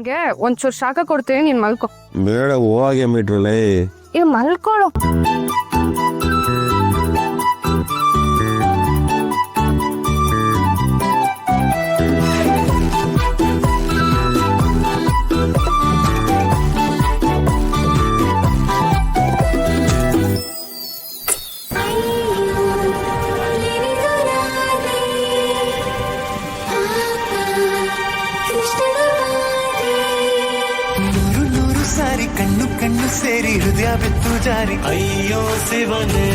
ನಿನ್ಗೆ ಒಂಚೂರು ಶಾಖ ಕೊಡ್ತೀನಿ, ನೀನ್ ಮಲ್ಕೋ. ಬೇಡ, ಹೋಗಿ ಮಿಟ್ರಲ್ಲೇ ಇದು ಮಲ್ಕೊಳ್ಳೋ. ಕಣ್ಣು ಕಣ್ಣು ಸೇರಿ ಹೃದಯ ಬಿತ್ತು ಜಾರಿ. ಅಯ್ಯೋ ಶಿವನೇ,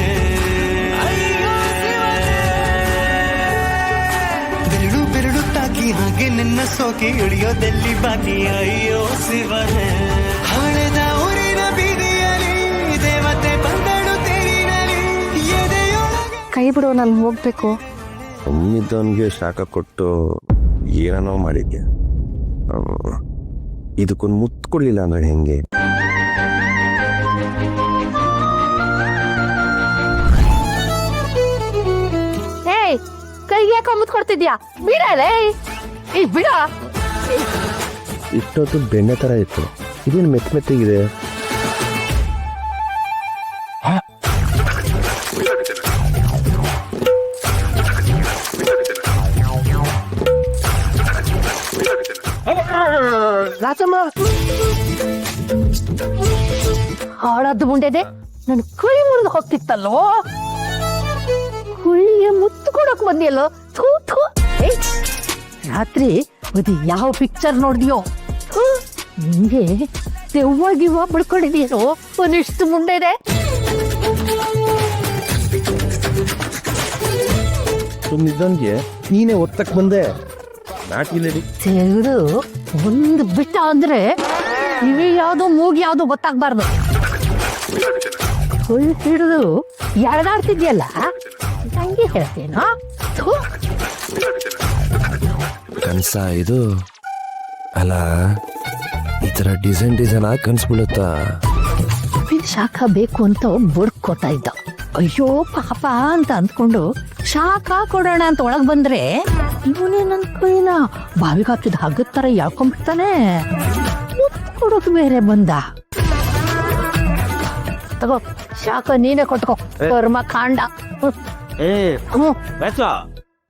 ಬೆರಳು ಬೆರಳು ತಾಕಿ ಹಾಗೆ ನಿನ್ನ ಸೋಕಿ ಹಿಡಿಯೋದೆಲ್ಲಿ ಬಾಕಿ. ಅಯ್ಯೋ ಶಿವನೇ, ಹಳೆದ ಊರಿನ ಬೀದಿಯಲ್ಲಿ ದೇವತೆ ಬಂದಳು ತೇರಿನಲ್ಲಿ ಎದೆಯೊಳಗೆ. ಕೈ ಬಿಡು, ನಾನು ಹೋಗ್ಬೇಕು. ಅಮ್ಮಿದ್ದವನ್ಗೆ ಶಾಖ ಕೊಟ್ಟು ಏನೋ ಮಾಡಿದ್ಯಾ. ಇದಕ್ಕೊಂದು ಮುತ್ತು ಕೊಡ್ಲಿಲ್ಲ ಅಂದ್ರೆ ಹೆಂಗೆ? ಏಯ್, ಕೈಗೆ ಯಾಕೆ ಮುತ್ತು ಕೊಡ್ತಿದ್ಯಾ? ಬಿಡಲೇ, ಈ ಬಿಡ. ಇಷ್ಟೊತ್ತು ಬೆಣ್ಣೆ ತರ ಇತ್ತು, ಇದೇನು ಮೆತ್ತ ಮೆತ್ತಗಿದೆ. ರಾಜಮ್ಮ, ಹಾಳಾದ್ದು ಮುಂಡೆದೆ, ನನ್ ಕೈ ಮುರಿದು ಹೋಗ್ತಿತ್ತಲ್ಲೋ. ಹುಳಿಗೆ ಮುತ್ತು ಕೊಡಕ್ ಬಂದಿಯಲ್ಲೋ. ಥೂ ಥೂ. ರಾತ್ರಿ ಅದು ಯಾವ ಪಿಕ್ಚರ್ ನೋಡ್ದಿಯೋ? ನಿಂಗೆ ದೆವ್ವಾಗಿವ ಬಳ್ಕೊಂಡಿದೀಯೋ ಒಂದಿಷ್ಟು ಮುಂಡೆದೆ. ನಿದ್ದನ್ಗೆ ನೀನೇ ಒತ್ತಕ್ ಬಂದೆ. ತೆಗೆದು ಒಂದು ಬಿಟ್ಟ ಅಂದ್ರೆ ಇವಿ ಯಾವ್ದು ಮೂಗಿ ಯಾವ್ದು ಗೊತ್ತಾಗ್ಬಾರ್ದು. ಹುಲ್ ಹಿಡಿದು ಎಳ್ದಾಡ್ತಿದ್ಯಲ್ಲ, ಹಂಗೆ ಹೇಳ್ತೇನೋ. ಕನ್ಸ ಇದು ಅಲ್ಲ, ಈ ತರ ಡಿಸೈನ್ ಆಗಿ ಕನ್ಸ್ಬಿಡುತ್ತಾ? ಶಾಖ ಬೇಕು ಅಂತ ಬಡ್ಕೋತಾ ಇದ್ದ. ಅಯ್ಯೋ ಪಾಪ ಅಂತ ಅಂದ್ಕೊಂಡು ಶಾಖ ಕೊಡೋಣ ಅಂತ ಒಳಗ್ ಬಂದ್ರೆ ಇವನೇ ನನ್ ಕೈನ ಬಾವಿಗೆ ಹಾಕಿದ ಹಗ್ಗದ ತರ ಎಳ್ಕೊಂಡ್ಬಿಡ್ತಾನೆ. ಮುತ್ತು ಕೊಡೋದು ಬೇರೆ ಬಂದ. ತಗೋ ಶಾಖ ನೀನೇ ಕೊಟ್ಕೋ, ಕರ್ಮ ಕಾಂಡ.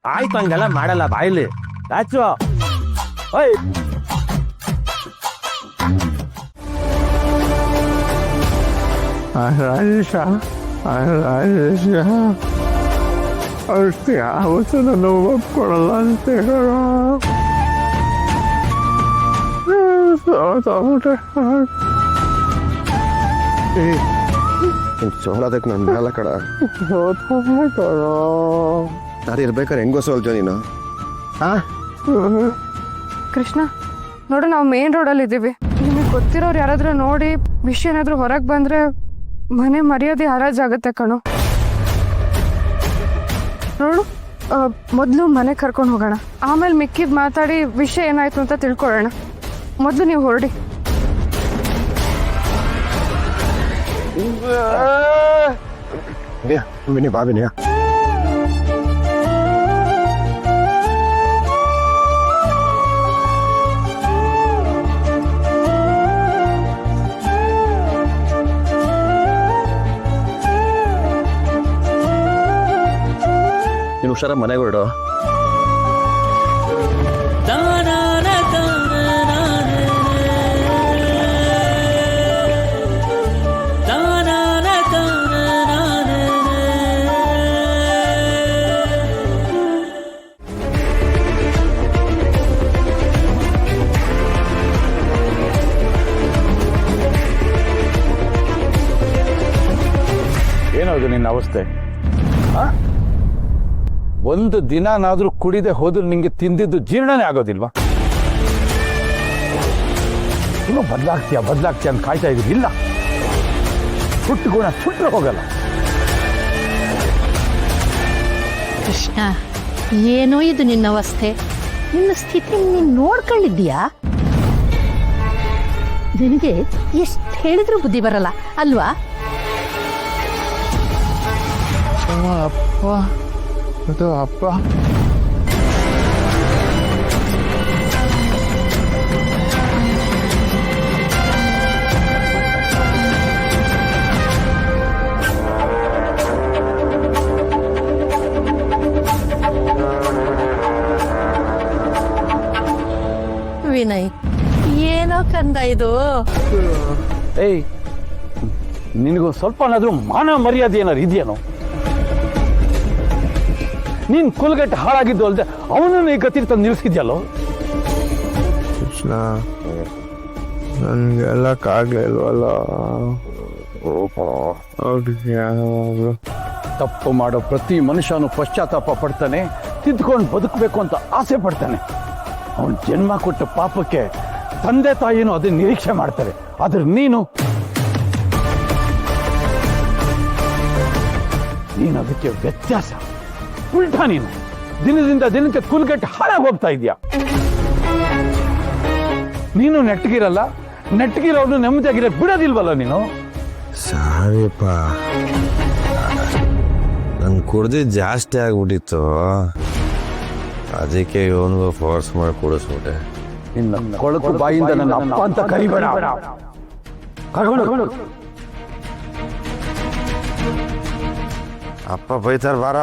ಆಯ್ತು, ಹಂಗೆಲ್ಲ ಮಾಡಲ್ಲ ಬಾಯ್ಲಿ. ರಾಜೇಶ, ಅಷ್ಟೇ ಯಾವತ್ತು ನನ್ನ ಒಪ್ಕೊಡಲ್ಲ ಅಂತ ಹೇಳ. ಸೋಲದಕ್ಕೆ ನನ್ನ ಮೇಲ ಕಡ ನಾನು ಇರ್ಬೇಕಾರೆ ಹೆಂಗೋ ಸೋಲ್ಜೋ ನೀನು. ಕೃಷ್ಣ ನೋಡು, ನಾವು ಮೇನ್ ರೋಡಲ್ಲಿ ಇದ್ದೀವಿ. ನಿಮಗೆ ಗೊತ್ತಿರೋರು ಯಾರಾದ್ರೂ ನೋಡಿ ವಿಷಯ ಏನಾದ್ರೂ ಹೊರಗೆ ಬಂದ್ರೆ ಮನೆ ಮರ್ಯಾದೆ ಹರಾಜಾಗತ್ತೆ ಕಣೋ. ನೋಡು, ಮೊದಲು ಮನೆ ಕರ್ಕೊಂಡು ಹೋಗೋಣ, ಆಮೇಲೆ ಮಿಕ್ಕಿದ್ ಮಾತಾಡಿ ವಿಷಯ ಏನಾಯ್ತು ಅಂತ ತಿಳ್ಕೊಳ್ಳೋಣ. ಮೊದಲು ನೀವು ಹೊರಡಿ. ಬಾ ವಿನಯ. ನೀನು ಹುಷಾರ ಮನೆಗೆ ಹೊರಡು. ಏನದು ನಿನ್ನ ಅವಸ್ಥೆ? ಒಂದು ದಿನನಾದ್ರೂ ಕುಡಿದೆ ಹೋದ್ರೆ ನಿಂಗೆ ತಿಂದಿದ್ದು ಜೀರ್ಣನೇ ಆಗೋದಿಲ್ವಾ? ಇನ್ನೂ ಬದಲಾಗ್ತೀಯ ಅಂತ ಕಾಯ್ತಾ ಇದ್ದೀರಿ. ಇಲ್ಲ, ಸುಟ್ಟು ಗುಣ ಸುಟ್ಟರೆ ಹೋಗಲ್ಲ. ಕೃಷ್ಣ, ಏನೋ ಇದು ನಿನ್ನ ಅವಸ್ಥೆ. ನಿನ್ನ ಸ್ಥಿತಿ ನೀನು ನೋಡ್ಕೊಳ್ಳಿದ್ದೀಯಾ? ನಿನಗೆ ಎಷ್ಟು ಹೇಳಿದ್ರೂ ಬುದ್ಧಿ ಬರಲ್ಲ ಅಲ್ವಾ? ಅಪ್ಪ, ಅದು ಅಪ್ಪ. ವಿನಯ್ ಏನೋ ಕಂದ ಇದು. ಏಯ್, ನಿನಗೂ ಸ್ವಲ್ಪನಾದ್ರೂ ಮಾನ ಮರ್ಯಾದೆ ಏನಾರು ಇದೆಯೇನೋ? ನೀನ್ ಕುಲ್ಗಟ್ಟೆ ಹಾಳಾಗಿದ್ದು ಅಲ್ದೆ ಅವನನ್ನು ಈ ಗತಿ ತಂದು ನಿಲ್ಸಿದ್ಯಲ್ಲೋ. ಕೃಷ್ಣ ನನ್ಗೆಲ್ಲಕ್ಕಾಗ್ಲಿಲ್ವಲ್ಲ. ತಪ್ಪು ಮಾಡೋ ಪ್ರತಿ ಮನುಷ್ಯನು ಪಶ್ಚಾತ್ತಾಪ ಪಡ್ತಾನೆ, ತಿದ್ದುಕೊಂಡು ಬದುಕಬೇಕು ಅಂತ ಆಸೆ ಪಡ್ತಾನೆ. ಅವನು ಜನ್ಮ ಕೊಟ್ಟ ಪಾಪಕ್ಕೆ ತಂದೆ ತಾಯಿನೂ ಅದನ್ನ ನಿರೀಕ್ಷೆ ಮಾಡ್ತಾರೆ. ಆದ್ರೆ ನೀನು ಅದಕ್ಕೆ ವ್ಯತ್ಯಾಸ. ಉಲ್ಟಾ ನೀನು ದಿನದಿಂದ ದಿನಕ್ಕೆ ಕುಲ್ಗಟ್ಟೆ ಹಾಳಾಗಿ ಹೋಗ್ತಾ ಇದೆಯಾ. ನೀನು ನೆಟ್ಟಗಿರಲ್ಲ, ನೆಟ್ಟಗಿರೋನು ನೆಮ್ಮದಿಯಾಗಿರೋ ಬಿಡೋದಿಲ್ವಲ್ಲ ನೀನು. ಸಾರಿಪ್ಪ, ನನ್ ಕುಡ್ದಿದ್ದು ಜಾಸ್ತಿ ಆಗ್ಬಿಟ್ಟಿತ್ತು, ಅದಕ್ಕೆ ಇವನಿಗೂ ಫೋರ್ಸ್ ಮಾಡಿ ಕುಡಿಸ್ಬಿಟ್ಟೆ. ನಿನ್ನ ಕೊಳಕು ಬಾಯಿಂದ ನನ್ನ ಅಪ್ಪ ಅಂತ ಕರಿಬೇಡ. ಕರ್ಕೊಂಡು ಅಪ್ಪ ಬೈತಾರ ಬಾರ.